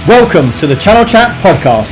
Welcome to the Channel Chat podcast.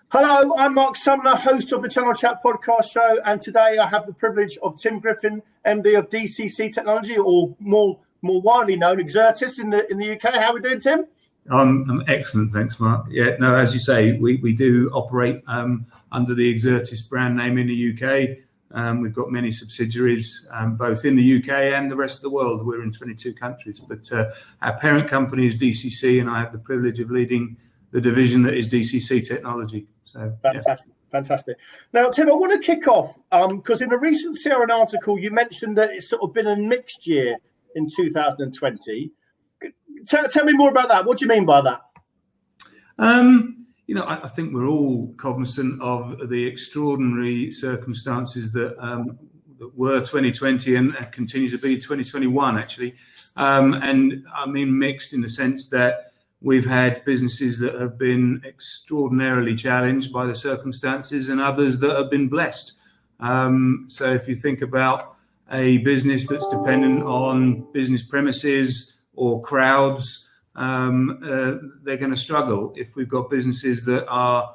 Hello, I'm Marc Sumner, host of the Channel Chat podcast show, and today I have the privilege of Tim Griffin MD of DCC Technology, or more widely known, Exertis in the UK. How are we doing, Tim? I'm excellent, thanks, Mark. Yeah, no, as you say, we do operate under the Exertis brand name in the UK. We've got many subsidiaries, both in the UK and the rest of the world. We're in 22 countries, but our parent company is DCC, and I have the privilege of leading the division that is DCC Technology. So Fantastic. Now, Tim, I want to kick off because in a recent CRN article, you mentioned that it's sort of been a mixed year in 2020. Tell me more about that. What do you mean by that? I think we're all cognizant of the extraordinary circumstances that were 2020 and continue to be 2021, actually. And I mean mixed in the sense that we've had businesses that have been extraordinarily challenged by the circumstances and others that have been blessed. So if you think about a business that's dependent on business premises or crowds, they're going to struggle. If we've got businesses that are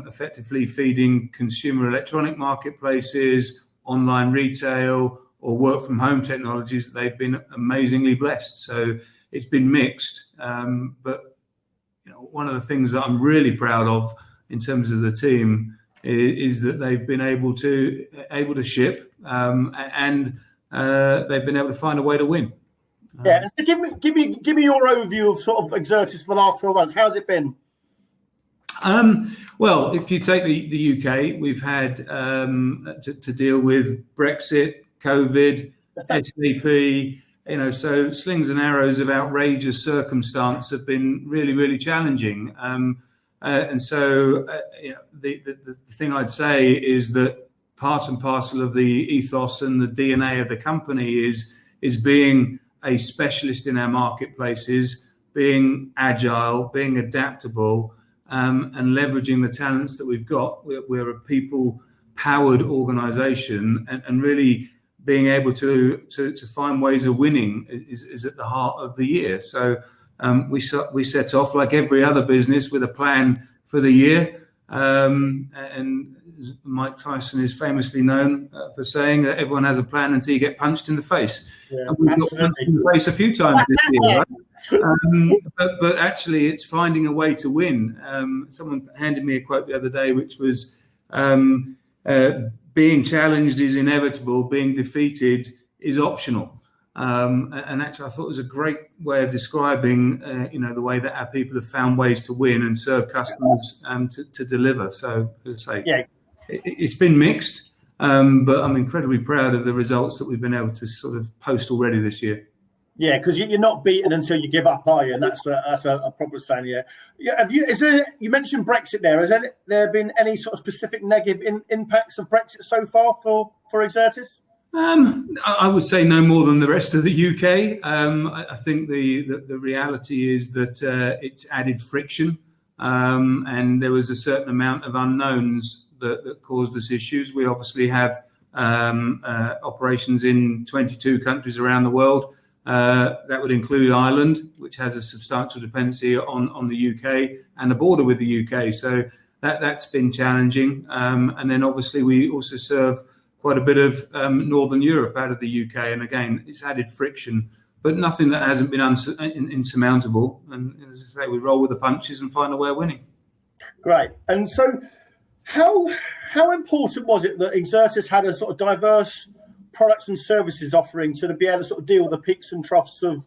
effectively feeding consumer electronic marketplaces, online retail, or work from home technologies, they've been amazingly blessed. So it's been mixed. But one of the things that I'm really proud of in terms of the team is that they've been able to ship and they've been able to find a way to win. Yeah, so give me your overview of sort of Exertis for the last 12 months. How's it been? Well, if you take the UK, we've had to deal with Brexit, COVID, SAP. So slings and arrows of outrageous circumstance have been really, really challenging. And so the thing I'd say is that part and parcel of the ethos and the DNA of the company is being a specialist in our marketplaces, being agile, being adaptable, and leveraging the talents that we've got. We're a people-powered organisation, and really being able to find ways of winning is at the heart of the year. So we set off like every other business with a plan for the year, and Mike Tyson is famously known for saying that everyone has a plan until you get punched in the face. Yeah, and we've got punched in the face a few times this year, right? But actually, it's finding a way to win. Someone handed me a quote the other day, which was, being challenged is inevitable, being defeated is optional. And actually, I thought it was a great way of describing, the way that our people have found ways to win and serve customers to deliver. So, as I say, it's been mixed, but I'm incredibly proud of the results that we've been able to sort of post already this year. Yeah, because you're not beaten until you give up, are you? And that's a proper saying. Yeah. You mentioned Brexit there? Has there been any sort of specific negative impacts of Brexit so far for Exertis? I would say no more than the rest of the UK. I think the reality is that it's added friction, and there was a certain amount of unknowns that caused us issues. We obviously have operations in 22 countries around the world. That would include Ireland, which has a substantial dependency on the UK and a border with the UK. So that's been challenging. And then obviously we also serve quite a bit of Northern Europe out of the UK. And again, it's added friction, but nothing that hasn't been insurmountable. And as I say, we roll with the punches and find a way of winning. Great. And so how important was it that Exertis had a sort of diverse products and services offering to be able to sort of deal with the peaks and troughs of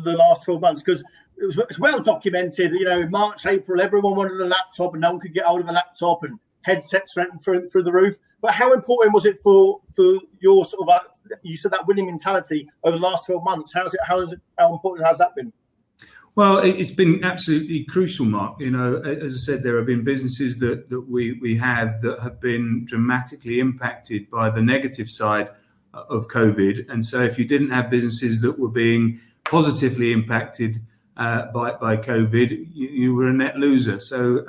the last 12 months? Because it's well documented, March, April, everyone wanted a laptop and no one could get hold of a laptop and headsets went through the roof. But how important was it for your sort of, you said that winning mentality over the last 12 months? How important has that been? Well, it's been absolutely crucial, Mark. As I said, there have been businesses that we have that have been dramatically impacted by the negative side of COVID. And so if you didn't have businesses that were being positively impacted by COVID, you were a net loser. So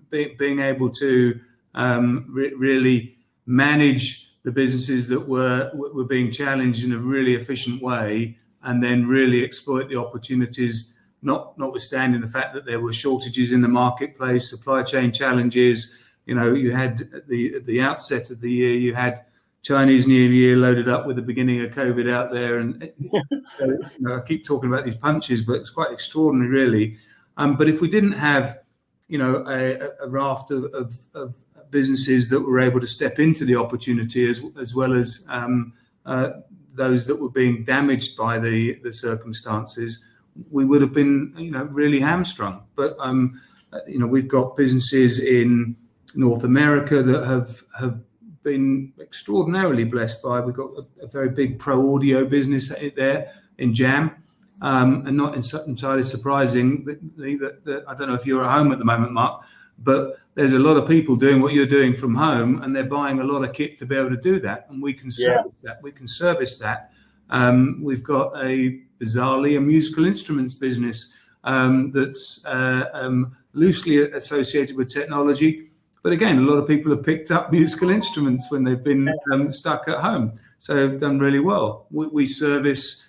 being able to really manage the businesses that were being challenged in a really efficient way, and then really exploit the opportunities, notwithstanding the fact that there were shortages in the marketplace, supply chain challenges. You had at the outset of the year, you had Chinese New Year loaded up with the beginning of COVID out there, and I keep talking about these punches, but it's quite extraordinary, really. But if we didn't have, a raft of businesses that were able to step into the opportunity, as well as those that were being damaged by the circumstances, we would have been, really hamstrung. But we've got businesses in North America that have been extraordinarily blessed by. We've got a very big pro audio business there in Jam, and not entirely surprisingly that I don't know if you're at home at the moment, Mark, but there's a lot of people doing what you're doing from home, and they're buying a lot of kit to be able to do that, and we can service that. We can service that. We've got bizarrely a musical instruments business that's loosely associated with technology. But again, a lot of people have picked up musical instruments when they've been stuck at home. So they've done really well. We service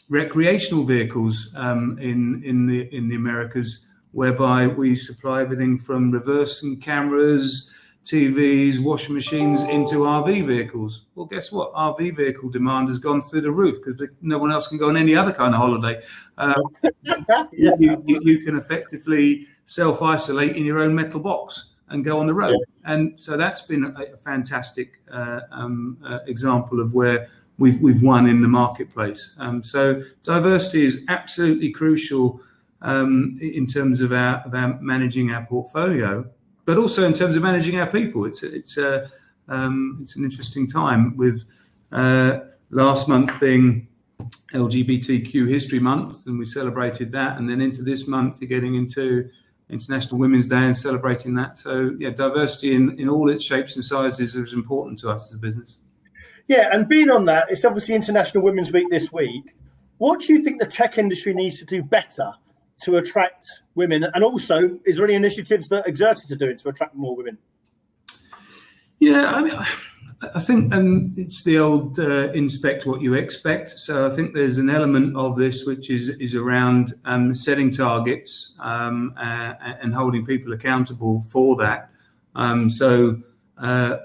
recreational vehicles in the Americas, whereby we supply everything from reversing cameras, TVs, washing machines into RV vehicles. Well, guess what? RV vehicle demand has gone through the roof because no one else can go on any other kind of holiday. You can effectively self-isolate in your own metal box and go on the road. And so that's been a fantastic example of where we've won in the marketplace. So diversity is absolutely crucial in terms of our managing our portfolio, but also in terms of managing our people. It's an interesting time with last month being LGBTQ History Month, and we celebrated that, and then into this month you're getting into International Women's Day and celebrating that. So diversity in all its shapes and sizes is important to us as a business. Yeah, and being on that, it's obviously International Women's Week this week. What do you think the tech industry needs to do better to attract women? And also, is there any initiatives that Exertis are doing to attract more women? Yeah, I think it's the old inspect what you expect. So I think there's an element of this which is around setting targets and holding people accountable for that. So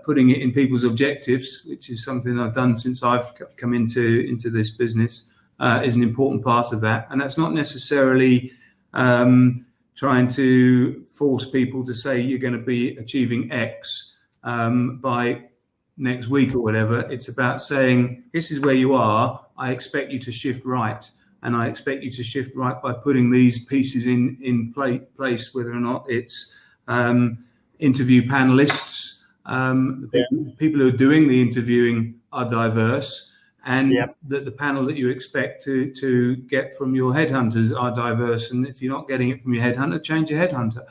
putting it in people's objectives, which is something I've done since I've come into this business, is an important part of that. And that's not necessarily trying to force people to say you're going to be achieving X by next week or whatever. It's about saying, this is where you are. I expect you to shift right. And I expect you to shift right by putting these pieces in place, whether or not it's interview panelists. People who are doing the interviewing are diverse, and that the panel that you expect to get from your headhunters are diverse. And if you're not getting it from your headhunter, change your headhunter.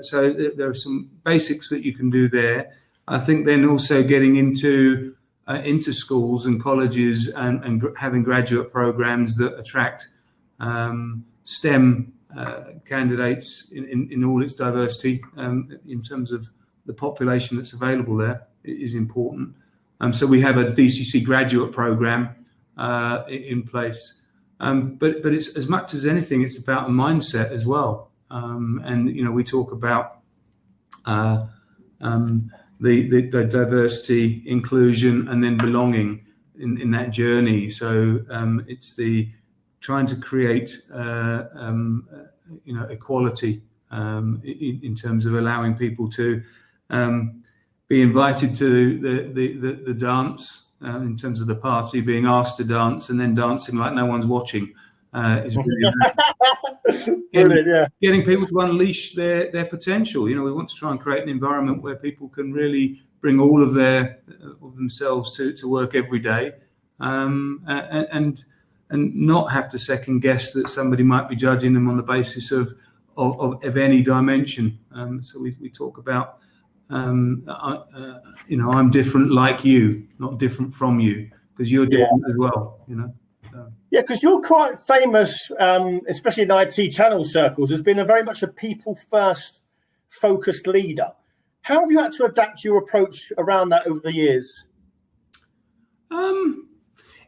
So there are some basics that you can do there. I think then also getting into schools and colleges and having graduate programs that attract STEM candidates in all its diversity in terms of the population that's available there is important. So we have a DCC graduate program in place. But it's, as much as anything, it's about a mindset as well. And we talk about the diversity, inclusion, and then belonging in that journey. So it's the trying to create equality in terms of allowing people to be invited to the dance, in terms of the party, being asked to dance and then dancing like no one's watching is really getting people to unleash their potential. We want to try and create an environment where people can really bring all of themselves to work every day, and not have to second guess that somebody might be judging them on the basis of any dimension. So we talk about I'm different like you, not different from you, because you're different as well. Yeah, because you're quite famous, especially in IT channel circles, as being very much a people-first focused leader. How have you had to adapt your approach around that over the years?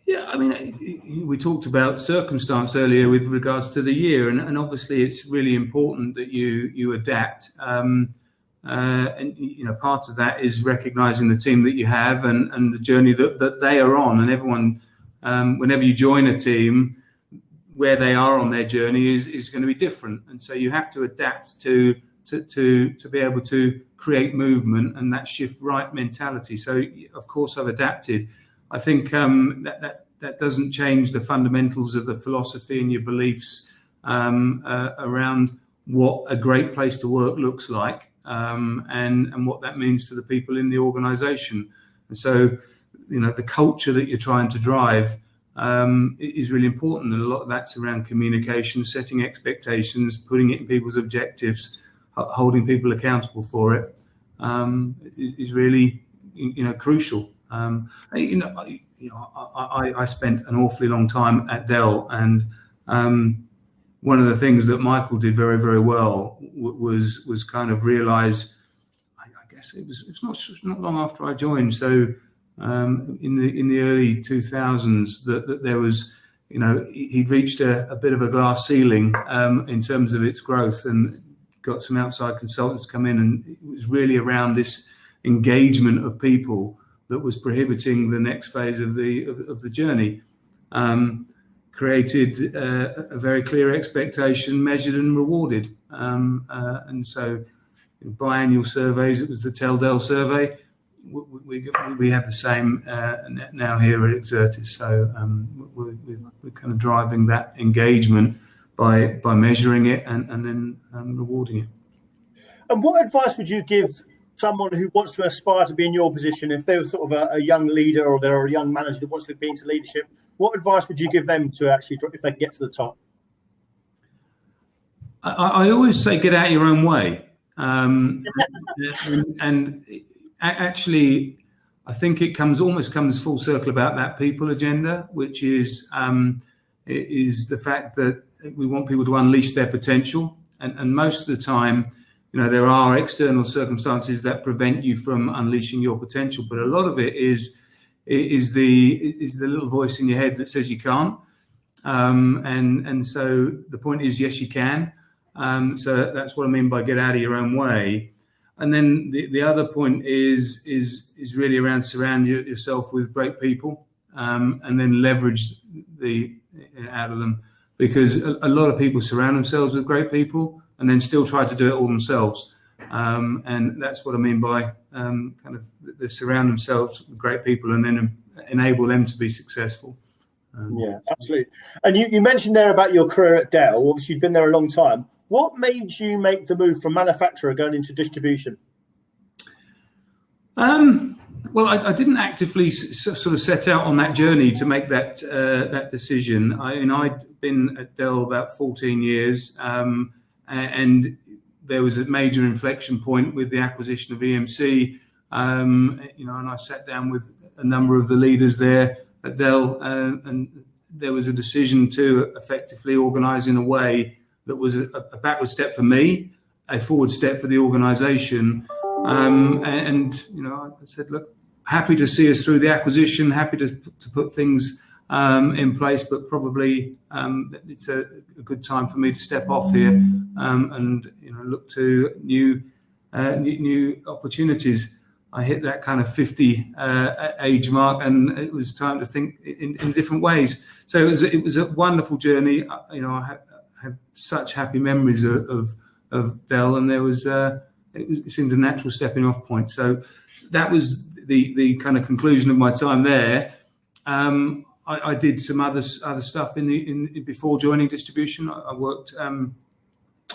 Yeah, I mean, we talked about circumstance earlier with regards to the year, and obviously it's really important that you adapt. And part of that is recognizing the team that you have and the journey that they are on. And everyone, whenever you join a team, where they are on their journey is going to be different, and so you have to adapt to be able to create movement and that shift right mentality. So of course I've adapted. I think that doesn't change the fundamentals of the philosophy and your beliefs around what a great place to work looks like, and what that means for the people in the organisation. And so, the culture that you're trying to drive is really important, and a lot of that's around communication, setting expectations, putting it in people's objectives, holding people accountable for it, is really crucial. I spent an awfully long time at Dell, and one of the things that Michael did very, very well was kind of realise. I guess it's not long after I joined, so in the early 2000s, that there was, he'd reached a bit of a glass ceiling in terms of its growth, and got some outside consultants come in, and it was really around this engagement of people that was prohibiting the next phase of the journey. Created a very clear expectation, measured and rewarded. And so, biannual surveys, it was the Dell survey. We have the same now here at Exertis. So we're kind of driving that engagement by measuring it and then rewarding it. And what advice would you give someone who wants to aspire to be in your position, if they're sort of a young leader or they're a young manager that wants to be into leadership? What advice would you give them to actually, if they can get to the top? I always say get out your own way. And actually, I think it almost comes full circle about that people agenda, which is the fact that we want people to unleash their potential. And most of the time, there are external circumstances that prevent you from unleashing your potential, but a lot of it is the little voice in your head that says you can't. And so the point is, yes, you can. So that's what I mean by get out of your own way. And then the other point is really around surround yourself with great people, and then leverage out of them, because a lot of people surround themselves with great people and then still try to do it all themselves. And that's what I mean by kind of they surround themselves with great people and then enable them to be successful. Yeah, absolutely. And you mentioned there about your career at Dell. Obviously, you've been there a long time. What made you make the move from manufacturer going into distribution? Well, I didn't actively sort of set out on that journey to make that decision. I'd been at Dell about 14 years, and there was a major inflection point with the acquisition of EMC, and I sat down with a number of the leaders there at Dell, and there was a decision to effectively organise in a way that was a backward step for me, a forward step for the organisation. And I said, look, happy to see us through the acquisition, happy to put things in place, but probably it's a good time for me to step off here and look to new opportunities. I hit that kind of 50 age mark, and it was time to think in different ways. So it was a wonderful journey. I had such happy memories of Dell, and there was it seemed a natural stepping off point. So that was the kind of conclusion of my time there. I did some other stuff before joining distribution. I worked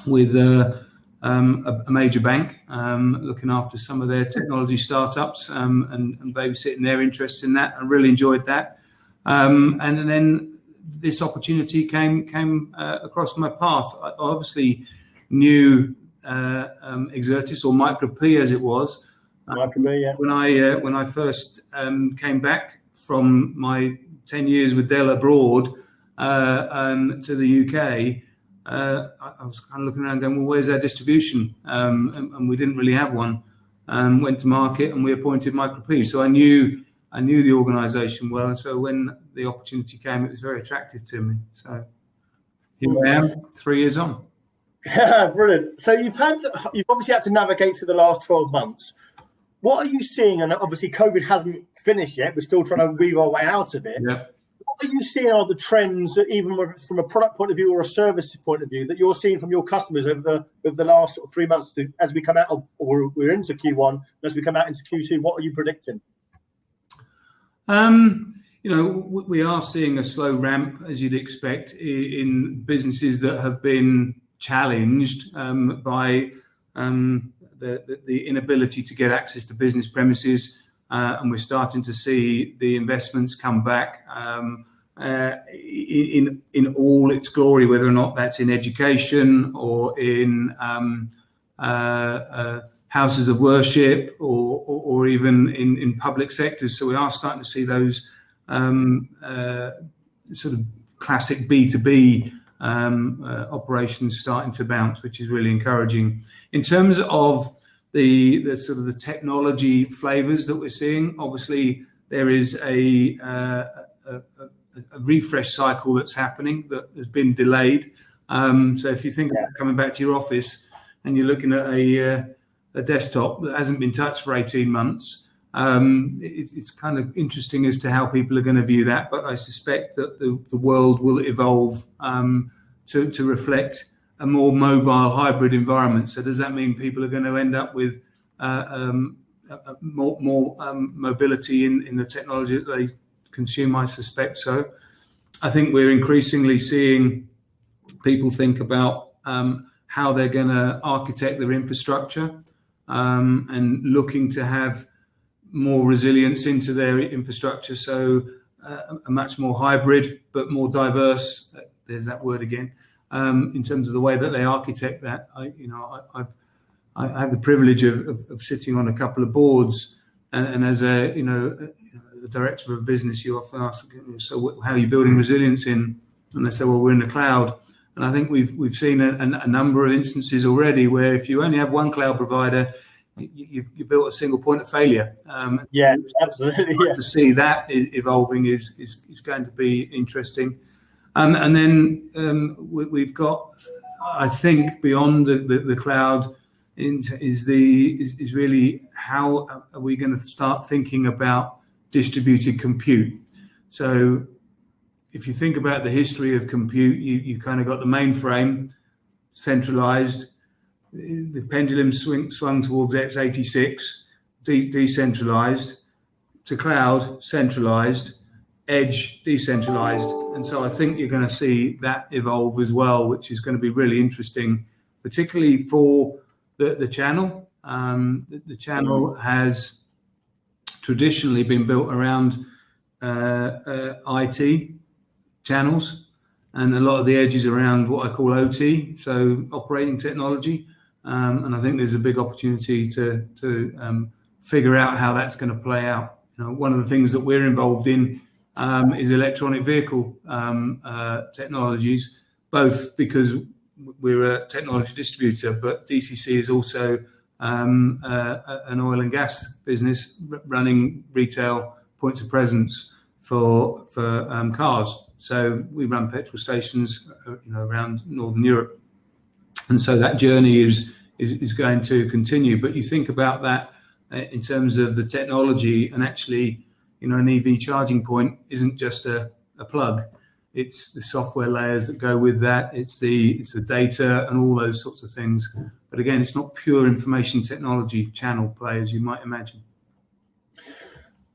with a major bank, looking after some of their technology startups, and babysitting their interests in that. I really enjoyed that. And then this opportunity came across my path. I obviously knew Exertis, or Micro-P as it was. Micro-P, yeah. When I first came back from my 10 years with Dell abroad to the UK, I was kind of looking around going, well, where's our distribution? And we didn't really have one. Went to market and we appointed Micro-P. So I knew I knew the organisation well, and so when the opportunity came, it was very attractive to me. So here I am, 3 years on. Yeah, brilliant. So you've obviously had to navigate through the last 12 months. What are you seeing? And obviously COVID hasn't finished yet. We're still trying to weave our way out of it. Yeah. What are you seeing are the trends, even from a product point of view or a service point of view, that you're seeing from your customers over the last 3 months as we come out of, or we're into Q1, as we come out into Q2? What are you predicting? We are seeing a slow ramp, as you'd expect, in businesses that have been challenged by the inability to get access to business premises, and we're starting to see the investments come back in all its glory, whether or not that's in education or in houses of worship or even in public sectors. So we are starting to see those sort of classic B2B operations starting to bounce, which is really encouraging. In terms of the sort of the technology flavors that we're seeing, obviously there is a refresh cycle that's happening that has been delayed. So if you think about coming back to your office and you're looking at a desktop that hasn't been touched for 18 months, it's kind of interesting as to how people are going to view that. But I suspect that the world will evolve to reflect a more mobile hybrid environment. So does that mean people are going to end up with more mobility in the technology that they consume? I suspect so. I think we're increasingly seeing people think about how they're going to architect their infrastructure and looking to have more resilience into their infrastructure. So a much more hybrid, but more diverse. There's that word again. In terms of the way that they architect that, I have the privilege of sitting on a couple of boards, and as a director of a business, you often ask, so how are you building resilience in? And they say, well, we're in the cloud. And I think we've seen a number of instances already where if you only have one cloud provider, you built a single point of failure. Yeah, absolutely. Yeah. To see that evolving is going to be interesting. And then we've got, I think, beyond the cloud is really how are we going to start thinking about distributed compute. So if you think about the history of compute, you kind of got the mainframe centralized, the pendulum swung towards x86, decentralized, to cloud, centralized, edge, decentralized. And so I think you're going to see that evolve as well, which is going to be really interesting, particularly for the channel. The channel has traditionally been built around IT channels, and a lot of the edges around what I call OT, so operating technology. And I think there's a big opportunity to figure out how that's going to play out. One of the things that we're involved in is electronic vehicle technologies, both because we're a technology distributor, but DCC is also an oil and gas business running retail points of presence for cars. So we run petrol stations, around Northern Europe, and so that journey is going to continue. But you think about that in terms of the technology, and actually, an EV charging point isn't just a plug. It's the software layers that go with that. It's the data and all those sorts of things. But again, it's not pure information technology channel play, as you might imagine.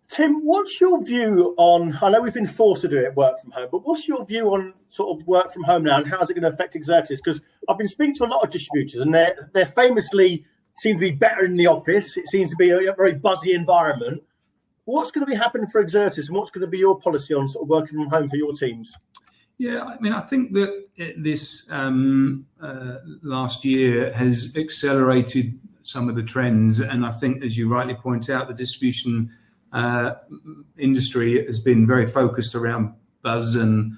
Tim, what's your view on, I know we've been forced to do it work from home, but what's your view on sort of work from home now, and how's it going to affect Exertis? Because I've been speaking to a lot of distributors, and they're famously seem to be better in the office. It seems to be a very buzzy environment. What's going to be happening for Exertis, and what's going to be your policy on sort of working from home for your teams? Yeah, I mean, I think that this last year has accelerated some of the trends, and I think, as you rightly point out, the distribution industry has been very focused around buzz and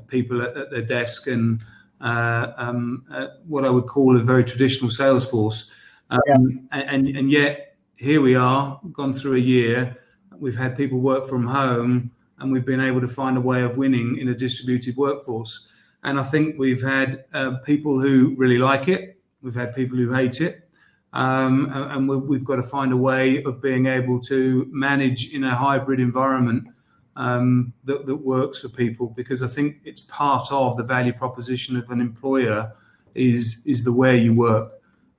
people at their desk and what I would call a very traditional sales force. And yet here we are, gone through a year. we've had people work from home, and we've been able to find a way of winning in a distributed workforce. And I think we've had people who really like it. We've had people who hate it. And we've got to find a way of being able to manage in a hybrid environment that works for people, because I think it's part of the value proposition of an employer is the way you work.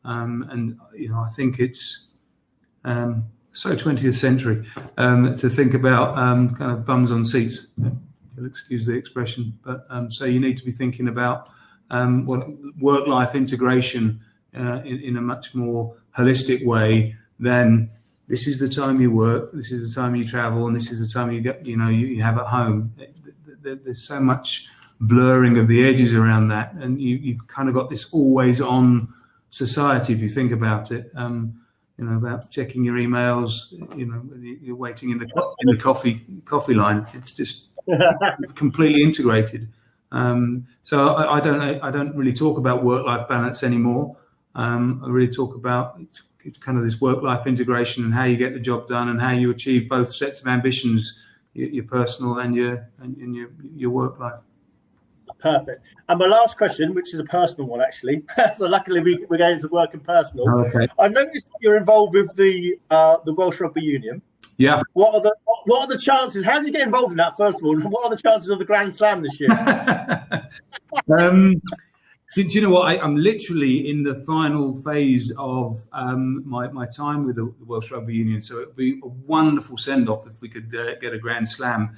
And, I think it's so 20th century to think about kind of bums on seats, if you'll excuse the expression. But so you need to be thinking about what work-life integration in a much more holistic way than this is the time you work, this is the time you travel, and this is the time you have at home. There's so much blurring of the edges around that, and you've kind of got this always-on society if you think about it. About checking your emails. You're waiting in the coffee line. It's just completely integrated. So I don't really talk about work-life balance anymore. I really talk about it's kind of this work-life integration and how you get the job done and how you achieve both sets of ambitions, your personal and your work life. Perfect. And my last question, which is a personal one, actually. So luckily we're going into work and personal. Okay. I noticed that you're involved with the Welsh Rugby Union. Yeah. What are the chances? How did you get involved in that, first of all? And what are the chances of the Grand Slam this year? Do you know what? I'm literally in the final phase of my time with the Welsh Rugby Union. So it would be a wonderful send-off if we could get a Grand Slam.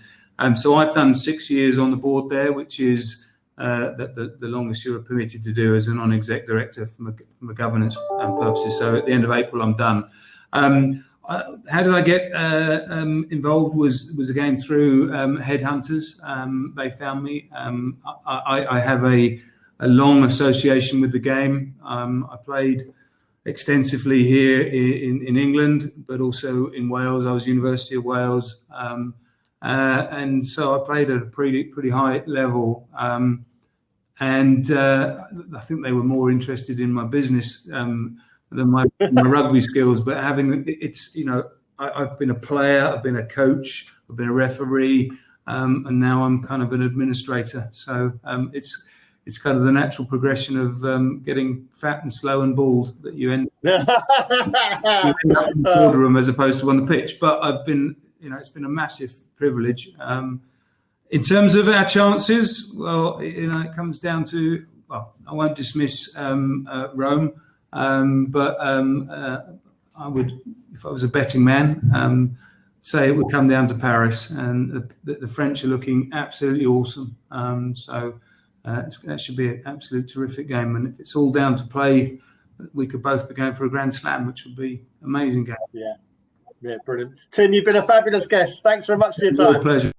So I've done 6 years on the board there, which is the longest you're permitted to do as a non-exec director from a governance purposes. So at the end of April, I'm done. How did I get involved? Was again through headhunters. They found me. I have a long association with the game. I played extensely here in England, but also in Wales. I was University of Wales. And so I played at a pretty high level. And I think they were more interested in my business than my rugby skills. But I've been a player, I've been a coach, I've been a referee, and now I'm kind of an administrator. So it's kind of the natural progression of getting fat and slow and bald that you end up in the boardroom as opposed to on the pitch. But I've been, it's been a massive privilege. In terms of our chances, well, it comes down to, I won't dismiss Rome, but I would, if I was a betting man, say it would come down to Paris, and the French are looking absolutely awesome. So that should be an absolute terrific game, and if it's all down to play, we could both be going for a Grand Slam, which would be an amazing game. Yeah, brilliant. Tim, you've been a fabulous guest. Thanks very much for your time. Pleasure.